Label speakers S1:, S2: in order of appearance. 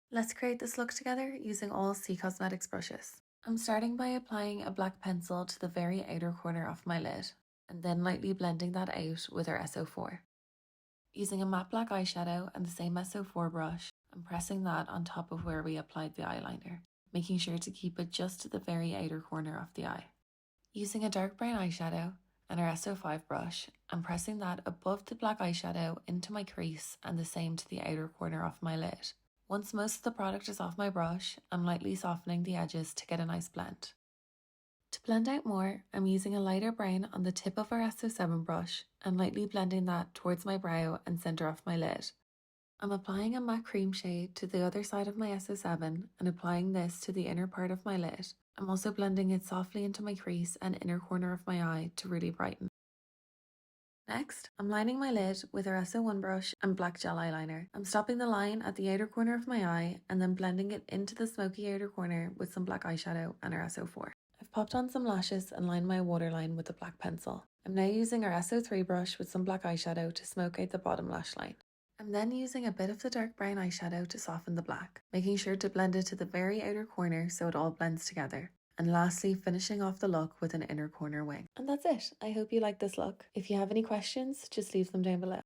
S1: Let's create this look together using all SAOI Cosmetics brushes. I'm starting by applying a black pencil to the very outer corner of my lid, and then lightly blending that out with our S04. Using a matte black eyeshadow and the same S04 brush, I'm pressing that on top of where we applied the eyeliner, making sure to keep it just to the very outer corner of the eye. Using a dark brown eyeshadow and our S05 brush, I'm pressing that above the black eyeshadow into my crease and the same to the outer corner of my lid. Once most of the product is off my brush, I'm lightly softening the edges to get a nice blend. To blend out more, I'm using a lighter brown on the tip of our S07 brush and lightly blending that towards my brow and centre of my lid. I'm applying a matte cream shade to the other side of my S07 and applying this to the inner part of my lid. I'm also blending it softly into my crease and inner corner of my eye to really brighten. Next, I'm lining my lid with our S01 brush and black gel eyeliner. I'm stopping the line at the outer corner of my eye and then blending it into the smoky outer corner with some black eyeshadow and our S04. I've popped on some lashes and lined my waterline with a black pencil. I'm now using our S03 brush with some black eyeshadow to smoke out the bottom lash line. I'm then using a bit of the dark brown eyeshadow to soften the black, making sure to blend it to the very outer corner so it all blends together. And lastly, finishing off the look with an inner corner wing. And that's it. I hope you like this look. If you have any questions, just leave them down below.